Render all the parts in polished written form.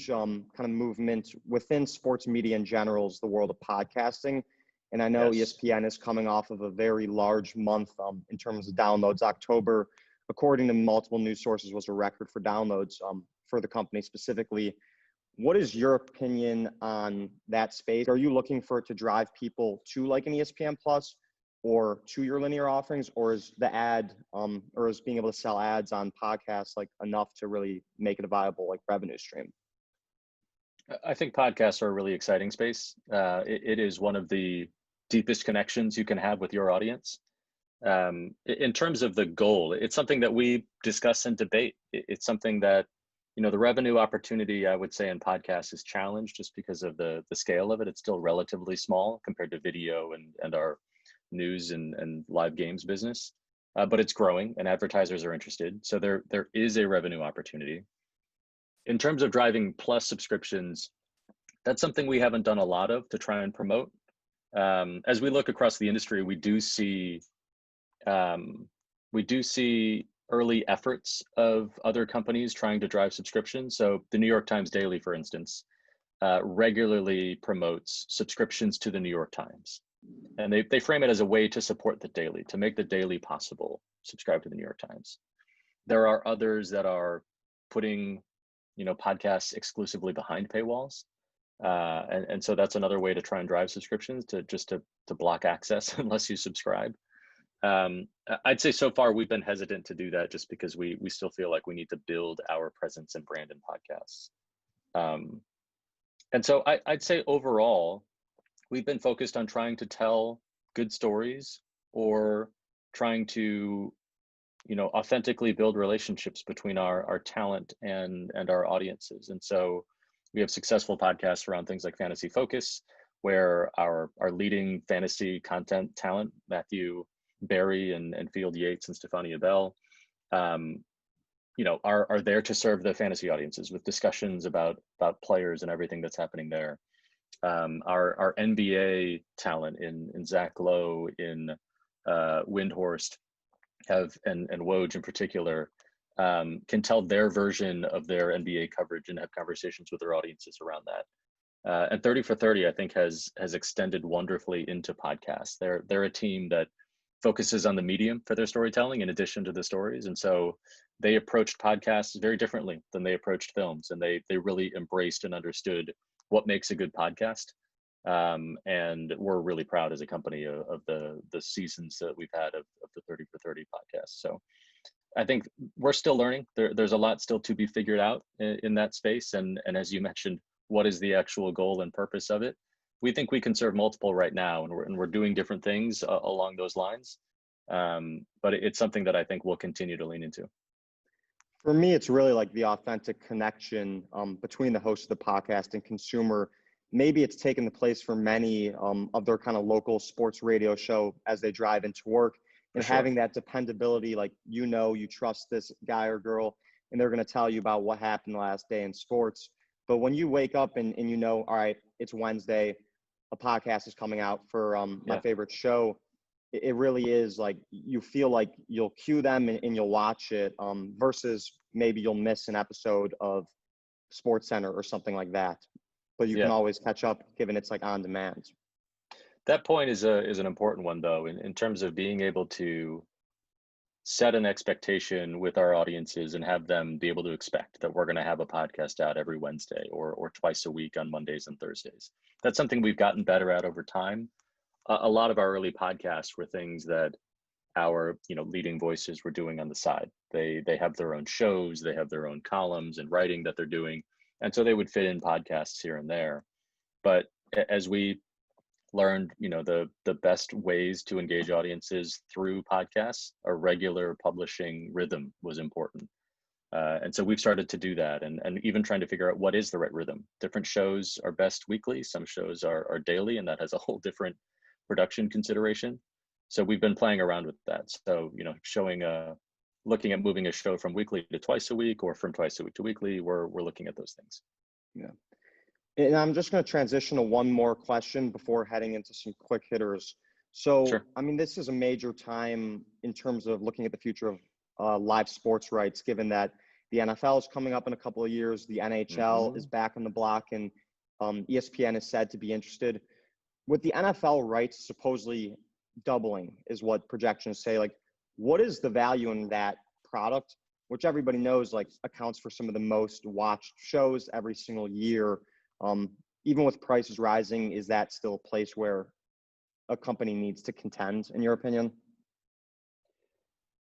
huge kind of movement within sports media in general is the world of podcasting. And I know Yes. ESPN is coming off of a very large month in terms of downloads. October, according to multiple news sources, was a record for downloads for the company specifically. What is your opinion on that space? Are you looking for it to drive people to like an ESPN Plus or to your linear offerings, or is the ad or is being able to sell ads on podcasts like enough to really make it a viable like revenue stream? I think podcasts are a really exciting space. It is one of the deepest connections you can have with your audience. In terms of the goal, it's something that we discuss and debate. It's something that, the revenue opportunity, I would say, in podcasts is challenged just because of the scale of it. It's still relatively small compared to video and our news and live games business, but it's growing and advertisers are interested. So there is a revenue opportunity. In terms of driving Plus subscriptions, that's something we haven't done a lot of to try and promote. As we look across the industry, we do see early efforts of other companies trying to drive subscriptions. So the New York Times Daily, for instance, regularly promotes subscriptions to the New York Times. And they frame it as a way to support the daily, to make the daily possible, subscribe to the New York Times. There are others that are putting, podcasts exclusively behind paywalls. And so that's another way to try and drive subscriptions, to block access unless you subscribe. I'd say so far we've been hesitant to do that just because we still feel like we need to build our presence and brand in podcasts. And so I'd say overall, we've been focused on trying to tell good stories or trying to, authentically build relationships between our talent and our audiences. And so we have successful podcasts around things like Fantasy Focus, where our leading fantasy content talent, Matthew Barry and Field Yates and Stefania Bell, are there to serve the fantasy audiences with discussions about players and everything that's happening there. Our NBA talent in Zach Lowe, in Windhorst, and Woj in particular, can tell their version of their NBA coverage and have conversations with their audiences around that. And 30 for 30, I think, has extended wonderfully into podcasts. They're a team that focuses on the medium for their storytelling in addition to the stories. And so they approached podcasts very differently than they approached films. And they really embraced and understood what makes a good podcast. And we're really proud as a company of the seasons that we've had of the 30 for 30 podcast. So I think we're still learning. There's a lot still to be figured out in that space. And as you mentioned, what is the actual goal and purpose of it? We think we can serve multiple right now, and we're doing different things along those lines. But it's something that I think we'll continue to lean into. For me, it's really like the authentic connection between the host of the podcast and consumer. Maybe it's taken the place for many of their kind of local sports radio show as they drive into work, and having that dependability, like, you trust this guy or girl, and they're going to tell you about what happened the last day in sports. But when you wake up and all right, it's Wednesday, a podcast is coming out for my favorite show, it really is like you feel like you'll cue them and you'll watch it versus maybe you'll miss an episode of SportsCenter or something like that. But you can always catch up given it's like on demand. That point is an important one, though, in terms of being able to set an expectation with our audiences and have them be able to expect that we're going to have a podcast out every Wednesday or twice a week on Mondays and Thursdays. That's something we've gotten better at over time. A lot of our early podcasts were things that our leading voices were doing on the side. They have their own shows, they have their own columns and writing that they're doing, and so they would fit in podcasts here and there. But as we learned, the best ways to engage audiences through podcasts, a regular publishing rhythm was important. And so we've started to do that, and even trying to figure out what is the right rhythm. Different shows are best weekly, some shows are daily, and that has a whole different production consideration. So we've been playing around with that. So, looking at moving a show from weekly to twice a week or from twice a week to weekly, we're looking at those things. Yeah. And I'm just going to transition to one more question before heading into some quick hitters. So, Sure. I mean, this is a major time in terms of looking at the future of live sports rights, given that The NFL is coming up in a couple of years. The NHL is back on the block, and ESPN is said to be interested. With the NFL rights supposedly doubling, is what projections say. Like, what is the value in that product, which everybody knows like accounts for some of the most watched shows every single year? Even with prices rising, is that still a place where a company needs to contend, in your opinion?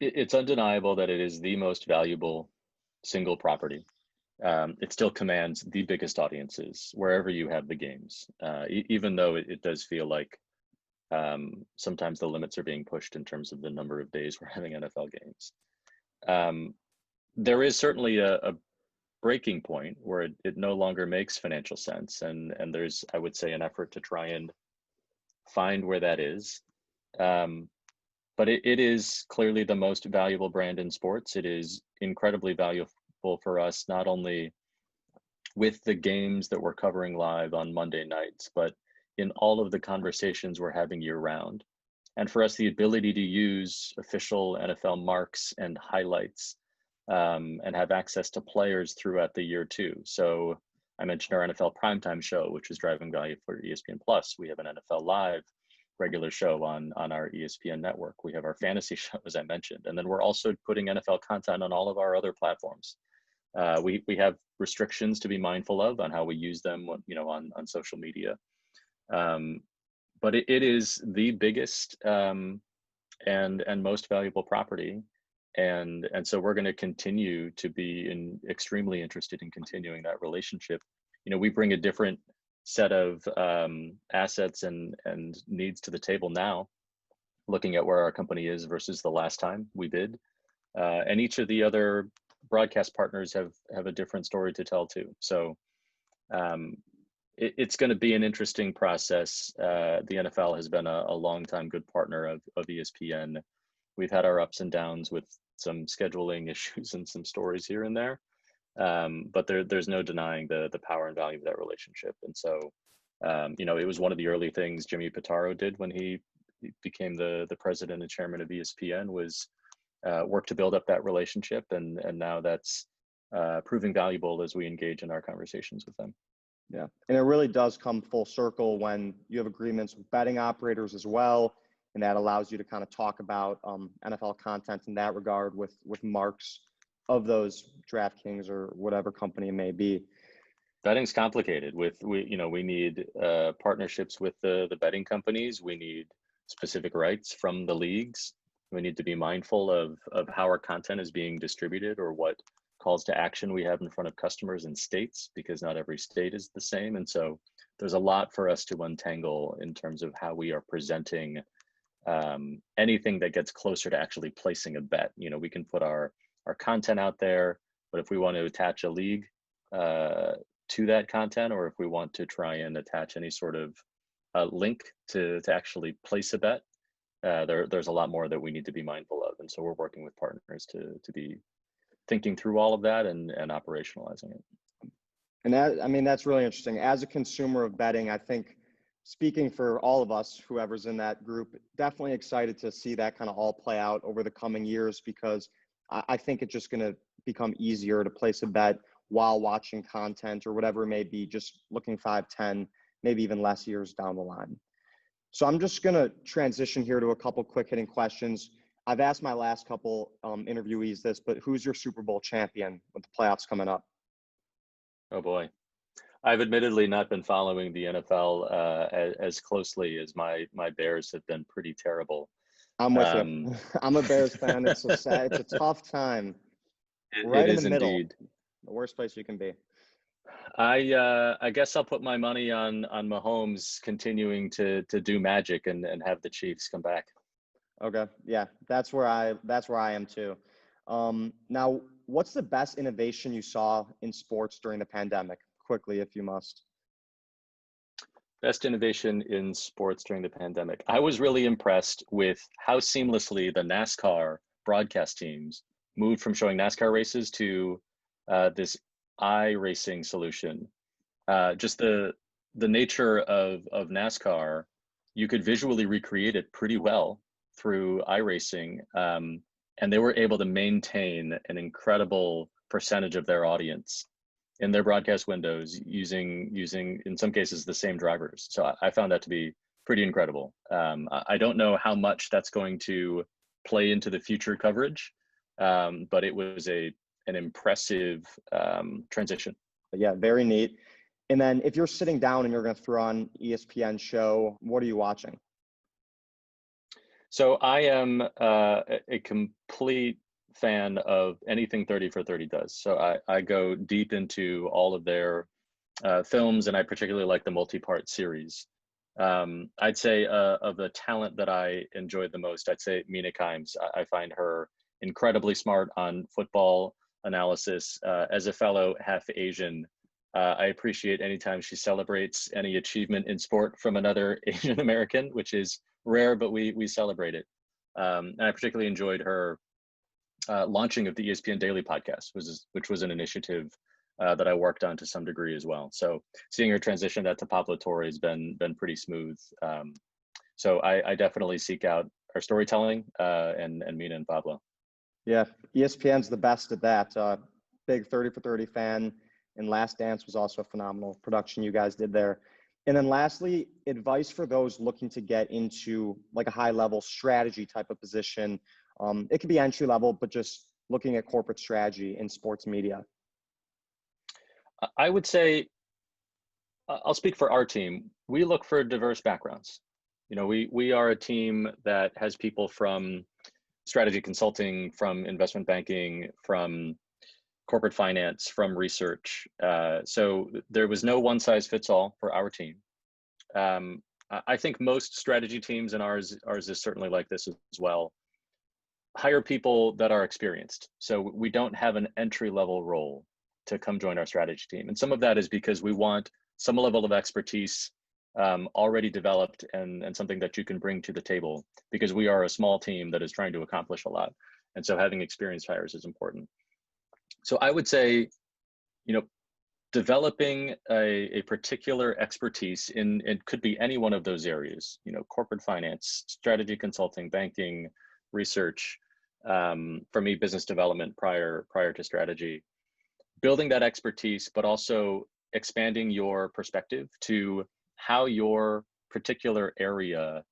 It's undeniable that it is the most valuable single property. It still commands the biggest audiences wherever you have the games, even though it does feel like sometimes the limits are being pushed in terms of the number of days we're having NFL games. There is certainly a breaking point where it no longer makes financial sense, and there's, I would say, an effort to try and find where that is. But it is clearly the most valuable brand in sports. It is incredibly valuable for us, not only with the games that we're covering live on Monday nights, but in all of the conversations we're having year round. And for us, the ability to use official NFL marks and highlights and have access to players throughout the year too. So I mentioned our NFL primetime show, which is driving value for ESPN Plus. We have an NFL Live regular show on our ESPN network. We have our fantasy show, as I mentioned, and then we're also putting NFL content on all of our other platforms. We have restrictions to be mindful of on how we use them, on social media. But it is the biggest and most valuable property, and so we're going to continue to be extremely interested in continuing that relationship. We bring a different set of assets and needs to the table now, looking at where our company is versus the last time we bid, and each of the other broadcast partners have a different story to tell too. So it's going to be an interesting process. The NFL has been a long time good partner of ESPN. We've had our ups and downs with some scheduling issues and some stories here and there. But there's no denying the power and value of that relationship. And so, it was one of the early things Jimmy Pitaro did when he became the president and chairman of ESPN, was work to build up that relationship. And now that's proving valuable as we engage in our conversations with them. Yeah, and it really does come full circle when you have agreements with betting operators as well, and that allows you to kind of talk about NFL content in that regard with marks of those DraftKings or whatever company it may be. Betting's complicated. We need partnerships with the betting companies. We need specific rights from the leagues. We need to be mindful of how our content is being distributed, or what calls to action we have in front of customers in states, because not every state is the same. And so there's a lot for us to untangle in terms of how we are presenting anything that gets closer to actually placing a bet. We can put our content out there, but if we want to attach a league to that content, or if we want to try and attach any sort of link to actually place a bet, there's a lot more that we need to be mindful of. And so we're working with partners to be thinking through all of that and operationalizing it. And that's really interesting. As a consumer of betting, I think, speaking for all of us, whoever's in that group, definitely excited to see that kind of all play out over the coming years, because I think it's just going to become easier to place a bet while watching content or whatever it may be, just looking 5, 10, maybe even less years down the line. So I'm just going to transition here to a couple quick hitting questions. I've asked my last couple interviewees this, but who's your Super Bowl champion with the playoffs coming up? Oh boy. I've admittedly not been following the NFL as closely as my Bears have been pretty terrible. I'm with you. I'm a Bears fan. It's so sad. It's a tough time. Right in the middle. Indeed. The worst place you can be. I guess I'll put my money on Mahomes continuing to do magic and have the Chiefs come back. Okay. Yeah, that's where I am too. Now, what's the best innovation you saw in sports during the pandemic? Quickly, if you must. Best innovation in sports during the pandemic. I was really impressed with how seamlessly the NASCAR broadcast teams moved from showing NASCAR races to this iRacing solution. Just the nature of NASCAR, you could visually recreate it pretty well through iRacing, and they were able to maintain an incredible percentage of their audience in their broadcast windows using in some cases the same drivers. So I found that to be pretty incredible. I don't know how much that's going to play into the future coverage, but it was an impressive transition. Yeah, very neat. And then if you're sitting down and you're going to throw on ESPN show, what are you watching? So I am a complete fan of anything 30 for 30 does. So I go deep into all of their films, and I particularly like the multi-part series. I'd say of the talent that I enjoyed the most, I'd say Mina Kimes. I find her incredibly smart on football analysis. As a fellow half Asian, I appreciate anytime she celebrates any achievement in sport from another Asian American, which is rare, but we celebrate it. And I particularly enjoyed her launching of the ESPN Daily podcast, which was an initiative that I worked on to some degree as well. So seeing her transition that to Pablo Torre has been pretty smooth. So I definitely seek out her storytelling and Mina and Pablo. Yeah, ESPN's the best at that. Big 30 for 30 fan. And Last Dance was also a phenomenal production you guys did there. And then lastly, advice for those looking to get into like a high level strategy type of position. It could be entry level, but just looking at corporate strategy in sports media. I would say, I'll speak for our team. We look for diverse backgrounds. You know, we are a team that has people from strategy consulting, from investment banking, from corporate finance, from research. So there was no one size fits all for our team. I think most strategy teams, and ours is certainly like this as well, hire people that are experienced. So we don't have an entry level role to come join our strategy team. And some of that is because we want some level of expertise already developed and something that you can bring to the table, because we are a small team that is trying to accomplish a lot. And so having experienced hires is important. So I would say, you know, developing a particular expertise in, it could be any one of those areas, you know, corporate finance, strategy consulting, banking, research, for me, business development prior to strategy, building that expertise, but also expanding your perspective to how your particular area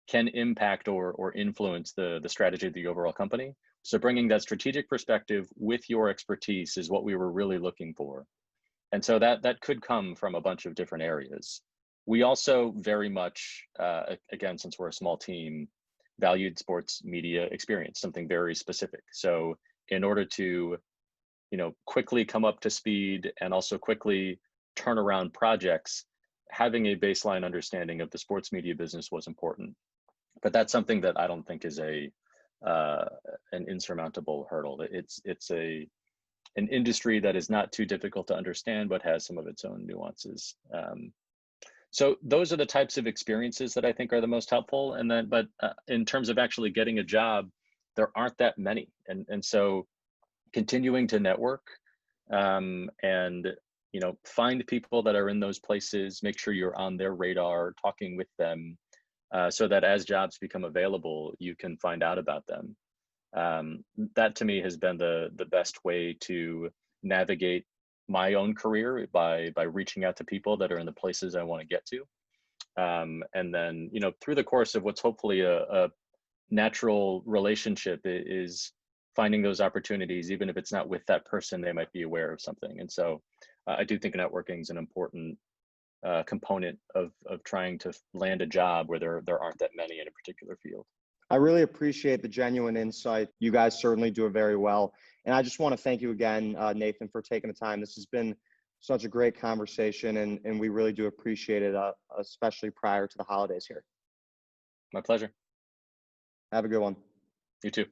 can impact or influence the strategy of the overall company. So bringing that strategic perspective with your expertise is what we were really looking for. And so that could come from a bunch of different areas. We also very much, again, since we're a small team, valued sports media experience, something very specific. So in order to, you know, quickly come up to speed and also quickly turn around projects, having a baseline understanding of the sports media business was important. But that's something that I don't think is an insurmountable hurdle. It's an industry that is not too difficult to understand, but has some of its own nuances. So those are the types of experiences that I think are the most helpful. And then, but in terms of actually getting a job, there aren't that many. And so continuing to network and, you know, find people that are in those places, make sure you're on their radar, talking with them, so that as jobs become available, you can find out about them. That to me has been the best way to navigate my own career, by reaching out to people that are in the places I want to get to. And then, you know, through the course of what's hopefully a natural relationship, is finding those opportunities, even if it's not with that person, they might be aware of something. And so I do think networking is an important component of trying to land a job where there aren't that many in a particular field. I really appreciate the genuine insight. You guys certainly do it very well. And I just want to thank you again, Nathan, for taking the time. This has been such a great conversation, and we really do appreciate it, especially prior to the holidays here. My pleasure. Have a good one. You too.